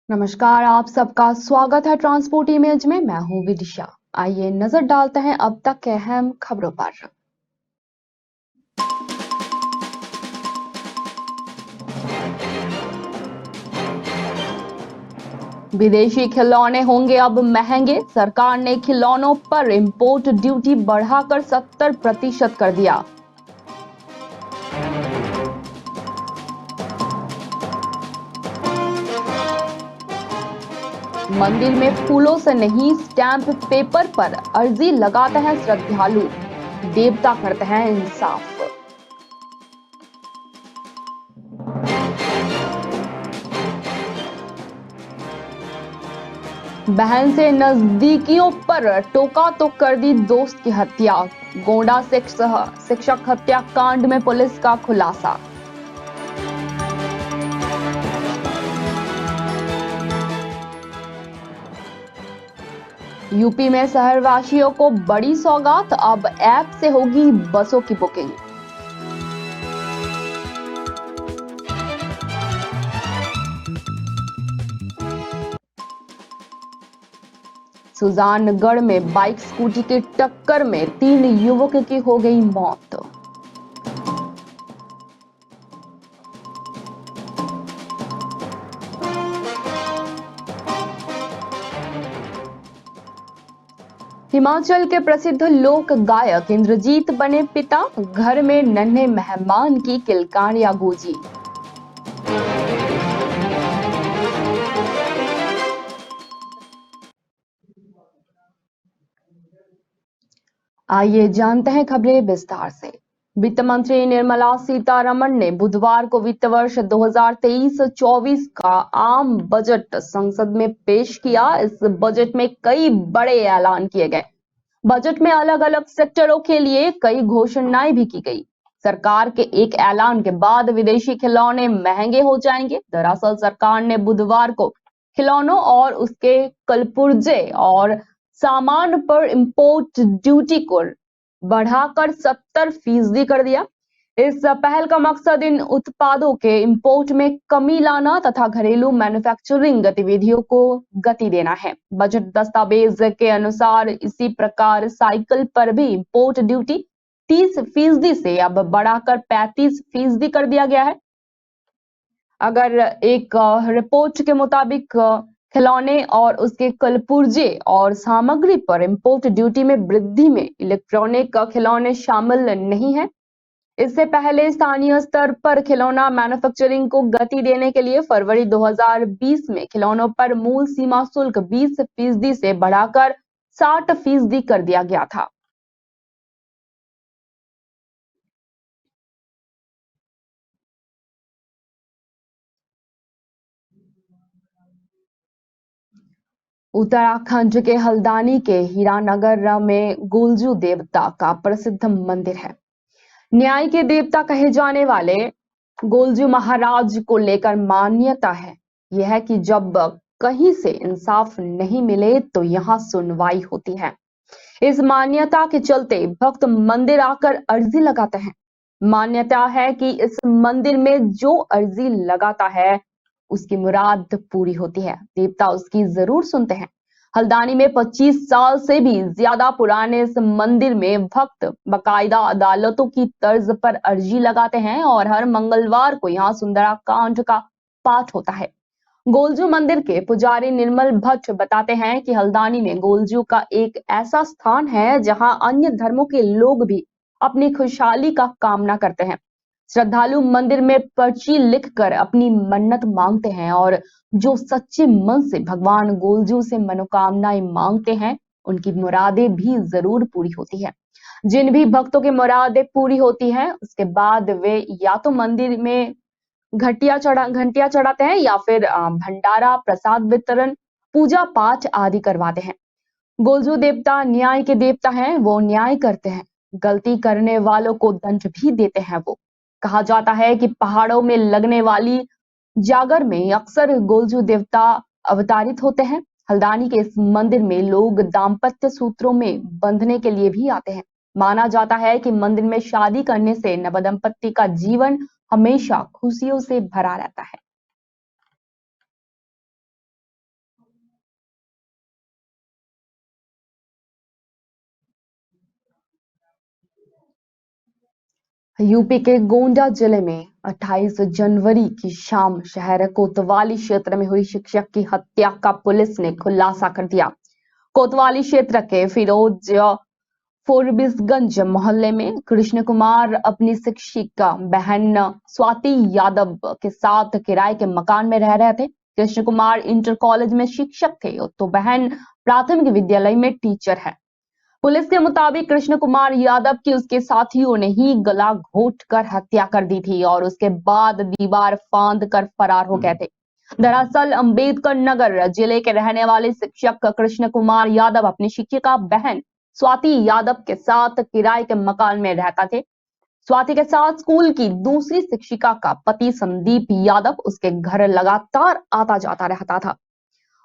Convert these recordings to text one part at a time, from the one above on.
नमस्कार, आप सबका स्वागत है ट्रांसपोर्ट इमेज में। मैं हूं विदिशा। आइए नजर डालते हैं अब तक के अहम खबरों पर। विदेशी खिलौने होंगे अब महंगे। सरकार ने खिलौनों पर इंपोर्ट ड्यूटी बढ़ाकर 70% कर दिया। मंदिर में फूलों से नहीं, स्टैंप पेपर पर अर्जी लगाते हैं श्रद्धालु। देवता करते हैं इंसाफ। बहन से नजदीकियों पर टोका तो कर दी दोस्त की हत्या। गोंडा शिक्षक हत्याकांड में पुलिस का खुलासा। यूपी में शहरवासियों को बड़ी सौगात, अब ऐप से होगी बसों की बुकिंग। सुजानगढ़ में बाइक स्कूटी की टक्कर में 3 युवकों की हो गई मौत। हिमाचल के प्रसिद्ध लोक गायक इंद्रजीत बने पिता। घर में नन्हे मेहमान की किलकारियां गूंजी। आइए जानते हैं खबरें विस्तार से। वित्त मंत्री निर्मला सीतारमण ने बुधवार को वित्त वर्ष 2023-24 का आम बजट संसद में पेश किया। इस बजट में कई बड़े ऐलान किए गए। बजट में अलग अलग सेक्टरों के लिए कई घोषणाएं भी की गई। सरकार के एक ऐलान के बाद विदेशी खिलौने महंगे हो जाएंगे। दरअसल सरकार ने बुधवार को खिलौनों और उसके कलपुर्जे और सामान पर इंपोर्ट ड्यूटी को बढ़ाकर 70% कर दिया। इस पहल का मकसद इन उत्पादों के इंपोर्ट में कमी लाना तथा घरेलू मैन्युफैक्चरिंग गतिविधियों को गति देना है। बजट दस्तावेज के अनुसार इसी प्रकार साइकिल पर भी इंपोर्ट ड्यूटी 30% से अब बढ़ाकर 35% कर दिया गया है। अगर एक रिपोर्ट के मुताबिक खिलौने और उसके कलपुर्जे और सामग्री पर इंपोर्ट ड्यूटी में वृद्धि में इलेक्ट्रॉनिक खिलौने शामिल नहीं है। इससे पहले स्थानीय स्तर पर खिलौना मैन्युफैक्चरिंग को गति देने के लिए फरवरी 2020 में खिलौनों पर मूल सीमा शुल्क 20% से बढ़ाकर 60% कर दिया गया था। उत्तराखंड के हल्द्वानी के हीरानगर में गोलजू देवता का प्रसिद्ध मंदिर है। न्याय के देवता कहे जाने वाले गोलजू महाराज को लेकर मान्यता है। यह है कि जब कहीं से इंसाफ नहीं मिले तो यहाँ सुनवाई होती है। इस मान्यता के चलते भक्त मंदिर आकर अर्जी लगाते हैं। मान्यता है कि इस मंदिर में जो अर्जी लगाता है उसकी मुराद पूरी होती है। देवता उसकी जरूर सुनते हैं। हल्द्वानी में 25 साल से भी ज्यादा पुराने इस मंदिर में भक्त बाकायदा अदालतों की तर्ज पर अर्जी लगाते हैं और हर मंगलवार को यहाँ सुंदराकांड का पाठ होता है। गोलजू मंदिर के पुजारी निर्मल भट्ट बताते हैं कि हल्द्वानी में गोलजू का एक ऐसा स्थान है जहां अन्य धर्मों के लोग भी अपनी खुशहाली का कामना करते हैं। श्रद्धालु मंदिर में पर्ची लिखकर अपनी मन्नत मांगते हैं और जो सच्चे मन से भगवान गोलजू से मनोकामनाएं मांगते हैं उनकी मुरादें भी जरूर पूरी होती है। जिन भी भक्तों की मुरादें पूरी होती हैं उसके बाद वे या तो मंदिर में घंटियां चढ़ाते हैं या फिर भंडारा, प्रसाद वितरण, पूजा पाठ आदि करवाते हैं। गोलजू देवता न्याय के देवता हैं। वो न्याय करते हैं। गलती करने वालों को दंड भी देते हैं। वो कहा जाता है कि पहाड़ों में लगने वाली जागर में अक्सर गोलजू देवता अवतारित होते हैं। हल्द्वानी के इस मंदिर में लोग दाम्पत्य सूत्रों में बंधने के लिए भी आते हैं। माना जाता है कि मंदिर में शादी करने से नवदंपति का जीवन हमेशा खुशियों से भरा रहता है। यूपी के गोंडा जिले में 28 जनवरी की शाम शहर कोतवाली क्षेत्र में हुई शिक्षक की हत्या का पुलिस ने खुलासा कर दिया। कोतवाली क्षेत्र के फिरोज फोरबिसगंज मोहल्ले में कृष्ण कुमार अपनी शिक्षिका बहन स्वाति यादव के साथ किराए के मकान में रह रहे थे। कृष्ण कुमार इंटर कॉलेज में शिक्षक थे तो बहन प्राथमिक विद्यालय में टीचर है। पुलिस के मुताबिक कृष्ण कुमार यादव की उसके साथियों ने ही गला घोंट कर हत्या कर दी थी और उसके बाद दीवार फांद कर फरार हो गए थे। दरअसल अंबेडकर नगर जिले के रहने वाले शिक्षक कृष्ण कुमार यादव अपनी शिक्षिका बहन स्वाति यादव के साथ किराए के मकान में रहता थे। स्वाति के साथ स्कूल की दूसरी शिक्षिका का पति संदीप यादव उसके घर लगातार आता जाता रहता था।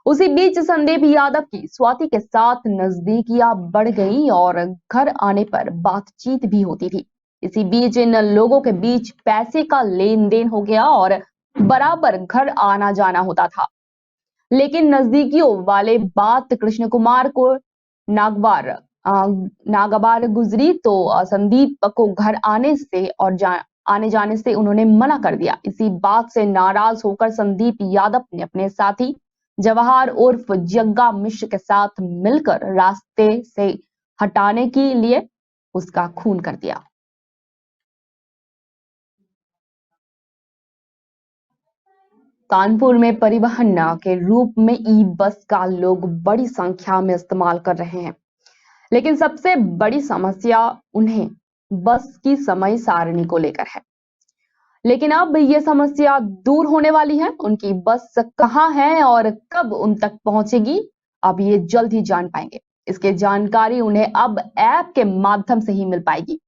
उसी बीच संदीप यादव की स्वाति के साथ नजदीकियां बढ़ गई और घर आने पर बातचीत भी होती थी। इसी बीच इन लोगों के बीच पैसे का लेन देन हो गया और बराबर घर आना जाना होता था। लेकिन नजदीकियों वाले बात कृष्ण कुमार को नागवार नागवार गुजरी तो संदीप को घर आने से और आने जाने से उन्होंने मना कर दिया। इसी बात से नाराज होकर संदीप यादव ने अपने साथी जवाहर उर्फ जग्गा मिश्र के साथ मिलकर रास्ते से हटाने के लिए उसका खून कर दिया। कानपुर में परिवहन के रूप में ई बस का लोग बड़ी संख्या में इस्तेमाल कर रहे हैं, लेकिन सबसे बड़ी समस्या उन्हें बस की समय सारणी को लेकर है। लेकिन अब ये समस्या दूर होने वाली है। उनकी बस कहाँ है और कब उन तक पहुंचेगी, अब ये जल्द ही जान पाएंगे। इसकी जानकारी उन्हें अब ऐप के माध्यम से ही मिल पाएगी।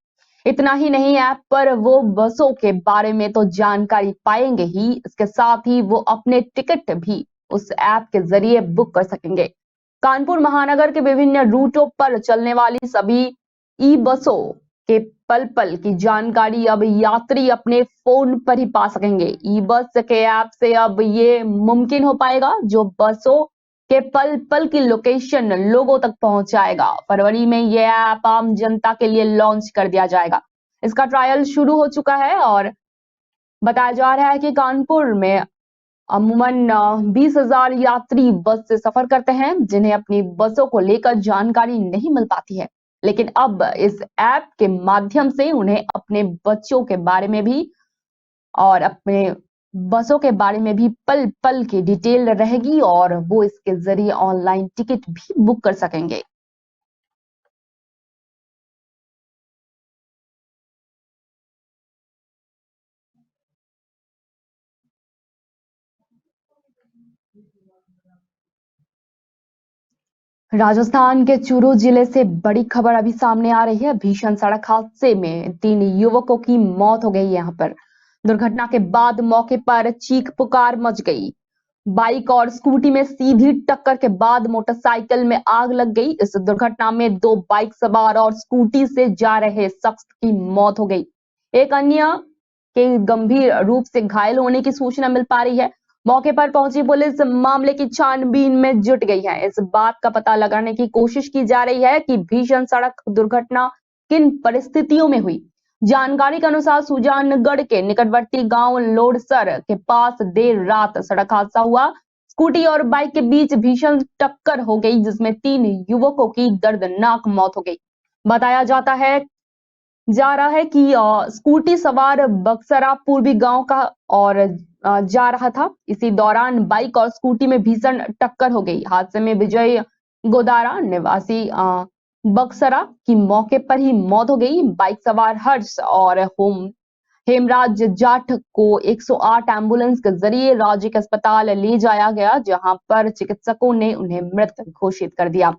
इतना ही नहीं, ऐप पर वो बसों के बारे में तो जानकारी पाएंगे ही, इसके साथ ही वो अपने टिकट भी उस ऐप के जरिए बुक कर सकेंगे। कानपुर महानगर के विभिन्न रूटों पर चलने वाली सभी ई बसों के पल पल की जानकारी अब यात्री अपने फोन पर ही पा सकेंगे। ई बस के ऐप से अब ये मुमकिन हो पाएगा, जो बसों के पल पल की लोकेशन लोगों तक पहुंचाएगा। फरवरी में यह ऐप आम जनता के लिए लॉन्च कर दिया जाएगा। इसका ट्रायल शुरू हो चुका है और बताया जा रहा है कि कानपुर में अमूमन 20,000 यात्री बस से सफर करते हैं, जिन्हें अपनी बसों को लेकर जानकारी नहीं मिल पाती है। लेकिन अब इस ऐप के माध्यम से उन्हें अपने बच्चों के बारे में भी और अपने बसों के बारे में भी पल पल की डिटेल रहेगी और वो इसके जरिए ऑनलाइन टिकट भी बुक कर सकेंगे। राजस्थान के चूरू जिले से बड़ी खबर अभी सामने आ रही है। भीषण सड़क हादसे में 3 युवकों की मौत हो गई। यहाँ पर दुर्घटना के बाद मौके पर चीख पुकार मच गई। बाइक और स्कूटी में सीधी टक्कर के बाद मोटरसाइकिल में आग लग गई। इस दुर्घटना में 2 बाइक सवार और स्कूटी से जा रहे शख्स की मौत हो गई। एक अन्य के गंभीर रूप से घायल होने की सूचना मिल पा रही है। मौके पर पहुंची पुलिस मामले की छानबीन में जुट गई है। इस बात का पता लगाने की कोशिश की जा रही है कि भीषण सड़क दुर्घटना किन परिस्थितियों में हुई। जानकारी के अनुसार सुजानगढ़ के निकटवर्ती गांव लोडसर के पास देर रात सड़क हादसा हुआ। स्कूटी और बाइक के बीच भीषण टक्कर हो गई, जिसमें 3 युवकों की दर्दनाक मौत हो गई। बताया जा रहा है कि स्कूटी सवार बक्सरा पूर्वी गांव का और जा रहा था। इसी दौरान बाइक और स्कूटी में भीषण टक्कर हो गई। हादसे में विजय गोदारा निवासी बक्सरा की मौके पर ही मौत हो गई। बाइक सवार हर्ष और हेमराज जाट को 108 एम्बुलेंस के जरिए राज्य के अस्पताल ले जाया गया, जहां पर चिकित्सकों ने उन्हें मृत घोषित कर दिया।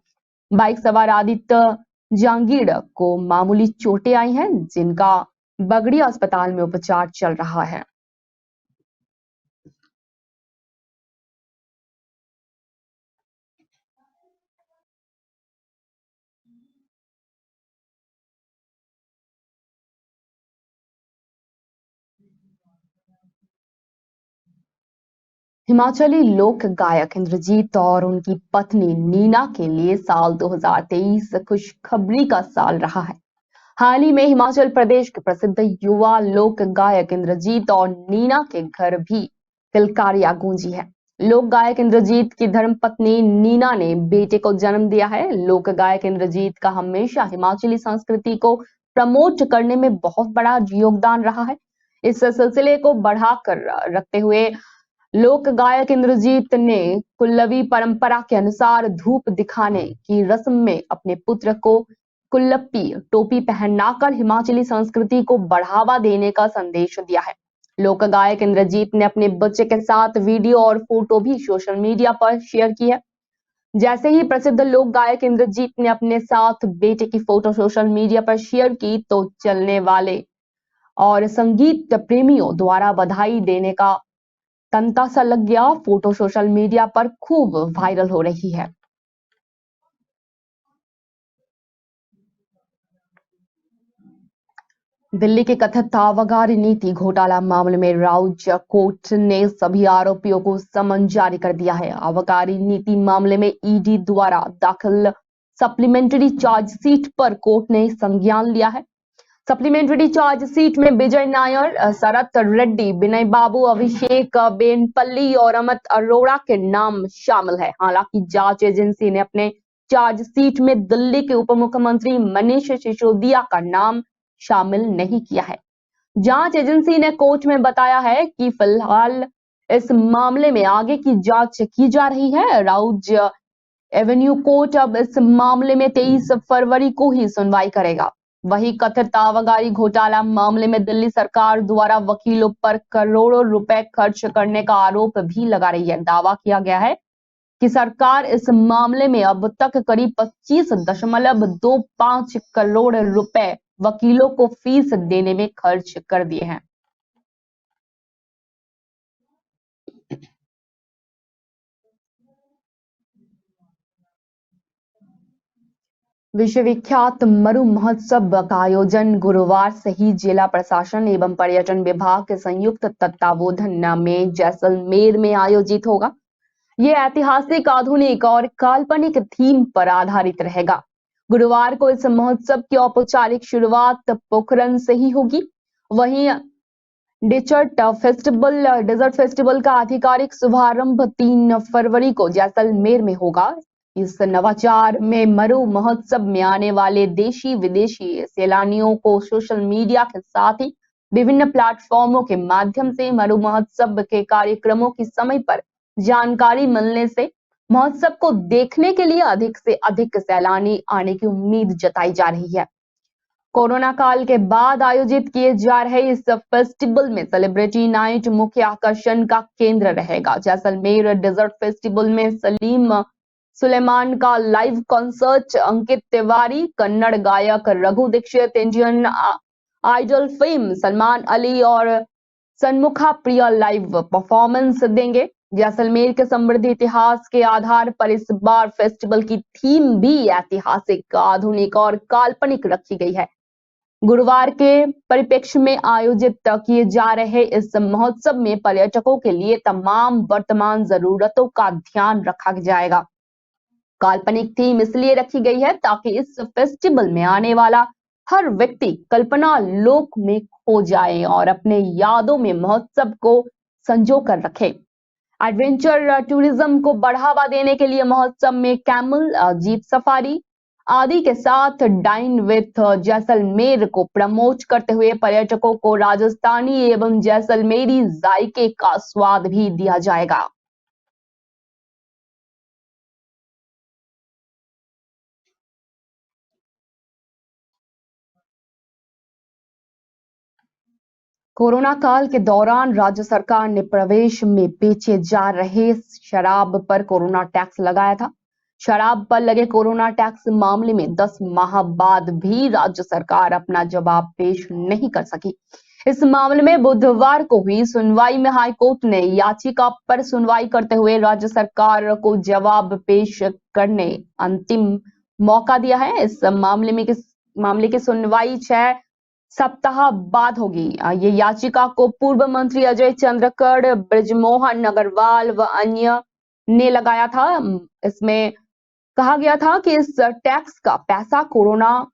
बाइक सवार आदित्य जहांगीर को मामूली चोटें आई हैं, जिनका बगड़ी अस्पताल में उपचार चल रहा है। हिमाचली लोक गायक इंद्रजीत और उनकी पत्नी नीना के लिए साल 2023 खुशखबरी का साल रहा है। हाल ही में हिमाचल प्रदेश के प्रसिद्ध युवा लोक गायक इंद्रजीत और नीना के घर भी किलकारियां गूंजी है। लोक गायक इंद्रजीत की धर्मपत्नी नीना ने बेटे को जन्म दिया है। लोक गायक इंद्रजीत का हमेशा हिमाचली संस्कृति को प्रमोट करने में बहुत बड़ा योगदान रहा है। इस सिलसिले को बढ़ाकर रखते हुए लोक गायक इंद्रजीत ने कुल्लवी परंपरा के अनुसार धूप दिखाने की रस्म में अपने पुत्र को कुल्लप्पी टोपी पहनाकर हिमाचली संस्कृति को बढ़ावा देने का संदेश दिया है। लोक गायक इंद्रजीत ने अपने बच्चे के साथ वीडियो और फोटो भी सोशल मीडिया पर शेयर की है। जैसे ही प्रसिद्ध लोक गायक इंद्रजीत ने अपने साथ बेटे की फोटो सोशल मीडिया पर शेयर की तो चलने वाले और संगीत प्रेमियों द्वारा बधाई देने का तंता सा लग गया। फोटो सोशल मीडिया पर खूब वायरल हो रही है। दिल्ली के कथित आबकारी नीति घोटाला मामले में राउज कोर्ट ने सभी आरोपियों को समन जारी कर दिया है। आबकारी नीति मामले में ईडी द्वारा दाखिल सप्लीमेंट्री चार्जशीट पर कोर्ट ने संज्ञान लिया है। सप्लीमेंट्री चार्जशीट में विजय नायर, शरत रेड्डी, विनय बाबू, अभिषेक बेनपल्ली और अमित अरोड़ा के नाम शामिल है। हालांकि जांच एजेंसी ने अपने चार्जशीट में दिल्ली के उप मुख्यमंत्री मनीष सिसोदिया का नाम शामिल नहीं किया है। जांच एजेंसी ने कोर्ट में बताया है कि फिलहाल इस मामले में आगे की जांच की जा रही है। राउज एवेन्यू कोर्ट अब इस मामले में 23 फरवरी को ही सुनवाई करेगा। वही कथित आबकारी घोटाला मामले में दिल्ली सरकार द्वारा वकीलों पर करोड़ों रुपए खर्च करने का आरोप भी लगा रही है। दावा किया गया है कि सरकार इस मामले में अब तक करीब 25.25 करोड़ रुपए वकीलों को फीस देने में खर्च कर दिए हैं। विश्वविख्यात मरु महोत्सव का आयोजन गुरुवार से ही जिला प्रशासन एवं पर्यटन विभाग के संयुक्त तत्वावधान में जैसलमेर में आयोजित होगा। ये ऐतिहासिक, आधुनिक और काल्पनिक थीम पर आधारित रहेगा। गुरुवार को इस महोत्सव की औपचारिक शुरुआत पोखरन से ही होगी। वहीं डेजर्ट फेस्टिवल का आधिकारिक शुभारंभ 3 फरवरी को जैसलमेर में होगा। इस नवाचार में मरु महोत्सव में आने वाले देशी विदेशी सैलानियों को सोशल मीडिया के साथ ही विभिन्न प्लेटफॉर्मों के माध्यम से मरु महोत्सव के कार्यक्रमों की समय पर जानकारी मिलने से महोत्सव को देखने के लिए अधिक से अधिक सैलानी आने की उम्मीद जताई जा रही है। कोरोना काल के बाद आयोजित किए जा रहे इस फेस्टिवल में सेलिब्रिटी नाइट मुख्य आकर्षण का केंद्र रहेगा। जैसलमेर डेजर्ट फेस्टिवल में सलीम सुलेमान का लाइव कॉन्सर्ट, अंकित तिवारी, कन्नड़ गायक Raghu Dixit, Indian Idol fame Salman Ali और सन्मुखा प्रिया लाइव परफॉर्मेंस देंगे। जैसलमेर के समृद्ध इतिहास के आधार पर इस बार फेस्टिवल की थीम भी ऐतिहासिक, आधुनिक और काल्पनिक रखी गई है। गुरुवार के परिप्रेक्ष्य में आयोजित किए जा रहे इस महोत्सव में पर्यटकों के लिए तमाम वर्तमान जरूरतों का ध्यान रखा जाएगा। काल्पनिक थीम इसलिए रखी गई है ताकि इस फेस्टिवल में आने वाला हर व्यक्ति कल्पना लोक में खो जाए और अपने यादों में महोत्सव को संजो कर रखे। एडवेंचर टूरिज्म को बढ़ावा देने के लिए महोत्सव में कैमल, जीप सफारी आदि के साथ डाइन विथ जैसलमेर को प्रमोट करते हुए पर्यटकों को राजस्थानी एवं जैसलमेरी जायके का स्वाद भी दिया जाएगा। कोरोना काल के दौरान राज्य सरकार ने प्रवेश में बेचे जा रहे शराब पर कोरोना टैक्स लगाया था। शराब पर लगे कोरोना टैक्स मामले में 10 माह बाद भी राज्य सरकार अपना जवाब पेश नहीं कर सकी। इस मामले में बुधवार को हुई सुनवाई में हाईकोर्ट ने याचिका पर सुनवाई करते हुए राज्य सरकार को जवाब पेश करने अंतिम मौका दिया है। इस मामले की सुनवाई 6 सप्ताह बाद होगी। ये याचिका को पूर्व मंत्री अजय चंद्रकर, ब्रिजमोहन अग्रवाल व अन्य ने लगाया था। इसमें कहा गया था कि इस टैक्स का पैसा कोरोना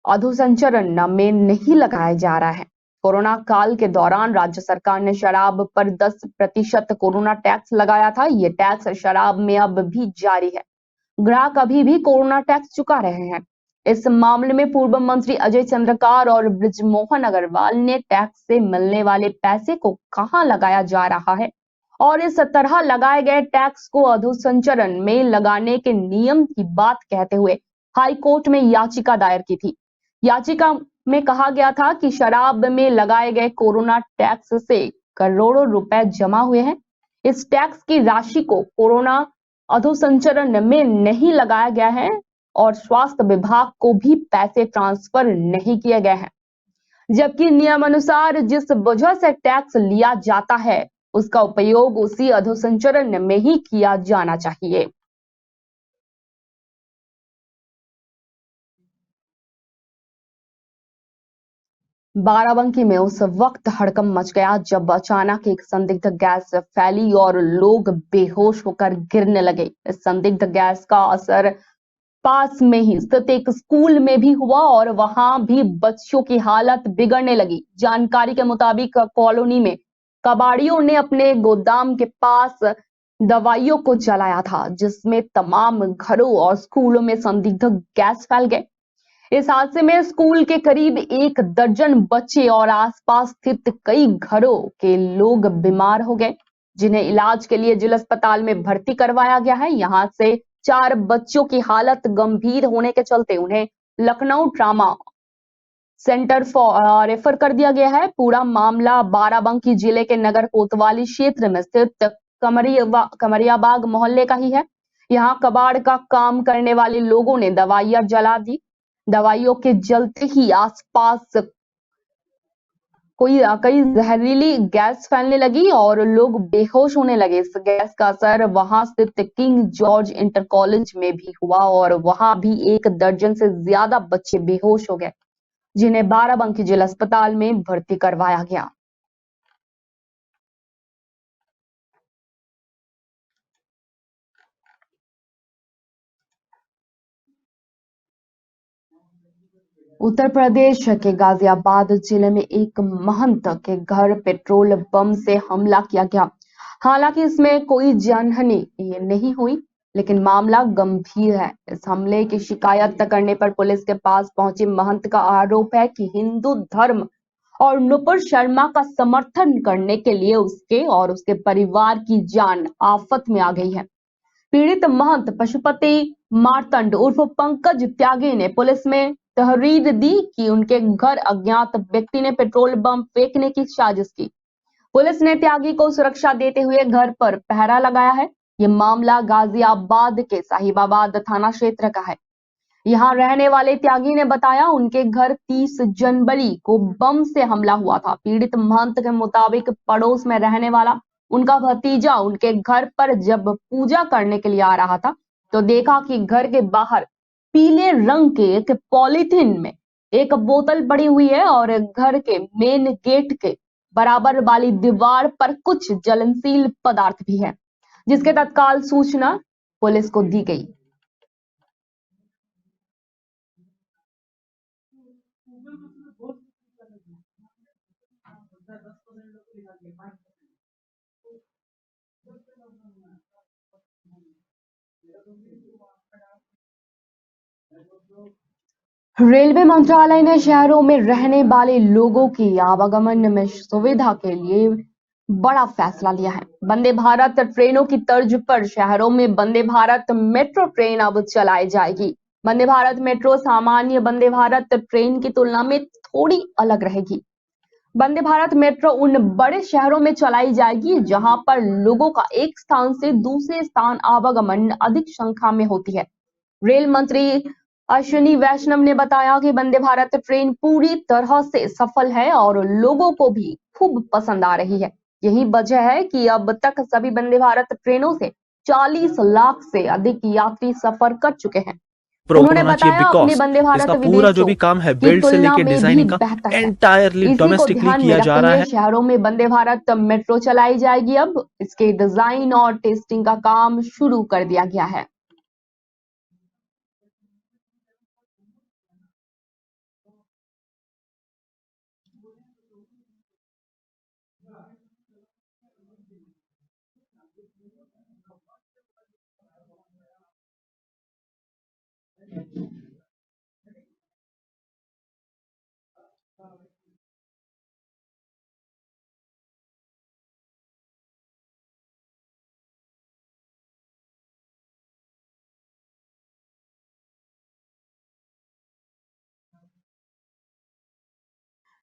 अधोसंचरण में नहीं लगाया जा रहा है। कोरोना काल के दौरान राज्य सरकार ने शराब पर 10% कोरोना टैक्स लगाया था। ये टैक्स शराब में अब भी जारी है। ग्राहक अभी भी कोरोना टैक्स चुका रहे हैं। इस मामले में पूर्व मंत्री अजय चंद्रकार और बृजमोहन अग्रवाल ने टैक्स से मिलने वाले पैसे को कहां लगाया जा रहा है और इस तरह लगाए गए टैक्स को अधोसंचरण में लगाने के नियम की बात कहते हुए हाई कोर्ट में याचिका दायर की थी। याचिका में कहा गया था कि शराब में लगाए गए कोरोना टैक्स से करोड़ों रुपए जमा हुए हैं। इस टैक्स की राशि को कोरोना अधोसंचरण में नहीं लगाया गया है और स्वास्थ्य विभाग को भी पैसे ट्रांसफर नहीं किए गए हैं, जबकि नियमानुसार जिस वजह से टैक्स लिया जाता है उसका उपयोग उसी अधोसंचरण में ही किया जाना चाहिए। बाराबंकी में उस वक्त हड़कंप मच गया जब अचानक एक संदिग्ध गैस फैली और लोग बेहोश होकर गिरने लगे। इस संदिग्ध गैस का असर पास में ही स्थित एक स्कूल में भी हुआ और वहां भी बच्चों की हालत बिगड़ने लगी। जानकारी के मुताबिक कॉलोनी में कबाड़ियों ने अपने गोदाम के पास दवाइयों को जलाया था, जिसमें तमाम घरों और स्कूलों में संदिग्ध गैस फैल गए। इस हादसे में स्कूल के करीब 1 दर्जन बच्चे और आसपास स्थित कई घरों के लोग बीमार हो गए, जिन्हें इलाज के लिए जिला अस्पताल में भर्ती करवाया गया है। यहाँ से 4 बच्चों की हालत गंभीर होने के चलते उन्हें लखनऊ ट्रामा सेंटर रेफर कर दिया गया है। पूरा मामला बाराबंकी जिले के नगर कोतवाली क्षेत्र में स्थित कमरियाबाग मोहल्ले का ही है। यहाँ कबाड़ का काम करने वाले लोगों ने दवाइयां जला दी। दवाइयों के जलते ही आसपास कई जहरीली गैस फैलने लगी और लोग बेहोश होने लगे। इस गैस का असर वहां स्थित किंग जॉर्ज इंटर कॉलेज में भी हुआ और वहां भी 1 दर्जन से ज्यादा बच्चे बेहोश हो गए, जिन्हें बाराबंकी जिला अस्पताल में भर्ती करवाया गया। उत्तर प्रदेश के गाजियाबाद जिले में एक महंत के घर पेट्रोल बम से हमला किया गया। हालांकि इसमें कोई जानहानि नहीं हुई, लेकिन मामला गंभीर है। इस हमले की शिकायत करने पर पुलिस के पास पहुंचे महंत का आरोप है कि हिंदू धर्म और नुपुर शर्मा का समर्थन करने के लिए उसके और उसके परिवार की जान आफत में आ गई है। पीड़ित महंत पशुपति मार्तंड उर्फ पंकज त्यागी ने पुलिस में तहरीर दी कि उनके घर अज्ञात व्यक्ति ने पेट्रोल बम फेंकने की साजिश की। पुलिस ने त्यागी को सुरक्षा देते हुए घर पर पहरा लगाया है। ये मामला गाजियाबाद के साहिबाबाद थाना क्षेत्र का है। यहाँ रहने वाले त्यागी ने बताया उनके घर 30 जनवरी को बम से हमला हुआ था। पीड़ित महंत के मुताबिक पड़ोस में रहने वाला उनका भतीजा उनके घर पर जब पूजा करने के लिए आ रहा था तो देखा कि घर के बाहर पीले रंग के एक पॉलीथीन में एक बोतल पड़ी हुई है और घर के मेन गेट के बराबर वाली दीवार पर कुछ ज्वलनशील पदार्थ भी है, जिसके तत्काल सूचना पुलिस को दी गई। रेलवे मंत्रालय ने शहरों में रहने वाले लोगों की आवागमन में सुविधा के लिए बड़ा फैसला लिया है। वंदे भारत ट्रेनों की तर्ज पर शहरों में वंदे भारत मेट्रो ट्रेन अब चलाई जाएगी। वंदे भारत मेट्रो सामान्य वंदे भारत ट्रेन की तुलना में थोड़ी अलग रहेगी। वंदे भारत मेट्रो उन बड़े शहरों में चलाई जाएगी जहां पर लोगों का एक स्थान से दूसरे स्थान आवागमन अधिक संख्या में होती है। रेल मंत्री अश्विनी वैष्णव ने बताया कि वंदे भारत ट्रेन पूरी तरह से सफल है और लोगों को भी खूब पसंद आ रही है। यही वजह है कि अब तक सभी वंदे भारत ट्रेनों से 40 लाख से अधिक यात्री सफर कर चुके हैं। प्रॉपर उन्होंने होना चाहिए बताया अपनी बिकॉज वंदे भारत इसका पूरा जो विदेशों भी काम है की बिल्ड से तुलना लेके में भी डिजाइनिंग का बेहतर है। एंटायरली इसी को डोमेस्टिकली ध्यान में किया जा रखते रहा हुए है। शहरों में वंदे भारत मेट्रो चलाई जाएगी। अब इसके डिजाइन और टेस्टिंग का काम शुरू कर दिया गया है।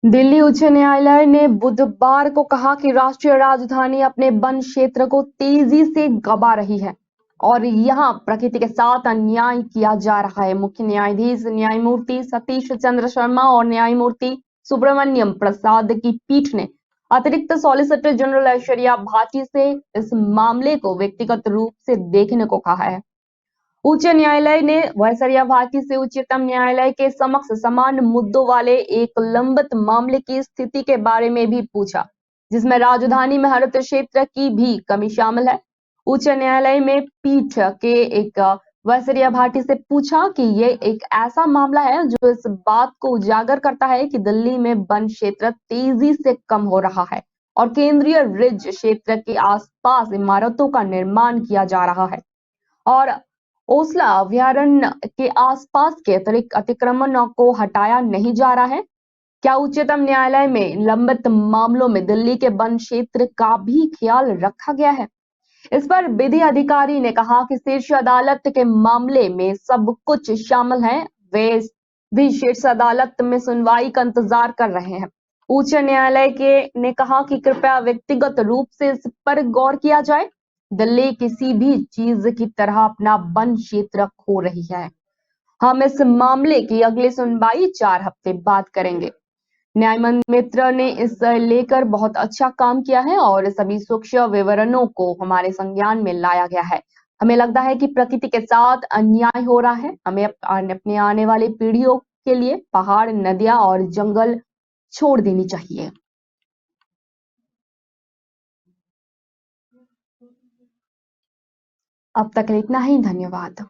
दिल्ली उच्च न्यायालय ने बुधवार को कहा कि राष्ट्रीय राजधानी अपने वन क्षेत्र को तेजी से गंवा रही है और यहां प्रकृति के साथ अन्याय किया जा रहा है। मुख्य न्यायाधीश न्यायमूर्ति सतीश चंद्र शर्मा और न्यायमूर्ति सुब्रमण्यम प्रसाद की पीठ ने अतिरिक्त सॉलिसिटर जनरल ऐश्वर्या भाटी से इस मामले को व्यक्तिगत रूप से देखने को कहा है। उच्च न्यायालय ने ऐश्वर्या भाटी से उच्चतम न्यायालय के समक्ष समान मुद्दों वाले एक लंबित मामले की स्थिति के बारे में भी पूछा, जिसमें राजधानी में हरित क्षेत्र की भी कमी शामिल है। उच्च न्यायालय में पीठ के एक ऐश्वर्या भाटी से पूछा कि ये एक ऐसा मामला है जो इस बात को उजागर करता है कि दिल्ली में वन क्षेत्र तेजी से कम हो रहा है और केंद्रीय रिज क्षेत्र के आसपास इमारतों का निर्माण किया जा रहा है और ओसला अभयारण्य के आसपास के अतिरिक्त अतिक्रमण को हटाया नहीं जा रहा है। क्या उच्चतम न्यायालय में लंबित मामलों में दिल्ली के वन क्षेत्र का भी ख्याल रखा गया है? इस पर विधि अधिकारी ने कहा कि शीर्ष अदालत के मामले में सब कुछ शामिल है। वे भी शीर्ष अदालत में सुनवाई का इंतजार कर रहे हैं। उच्च न्यायालय के ने कहा कि कृपया व्यक्तिगत रूप से इस पर गौर किया जाए। दिल्ली किसी भी चीज की तरह अपना वन क्षेत्र खो रही है। हम इस मामले की अगली सुनवाई 4 हफ्ते बाद करेंगे। न्यायमंत्री मित्र ने इस लेकर बहुत अच्छा काम किया है और सभी सूक्ष्म विवरणों को हमारे संज्ञान में लाया गया है। हमें लगता है कि प्रकृति के साथ अन्याय हो रहा है। हमें अपने आने वाली पीढ़ियों के लिए पहाड़, नदियां और जंगल छोड़ देनी चाहिए। अब तक इतना ही। धन्यवाद।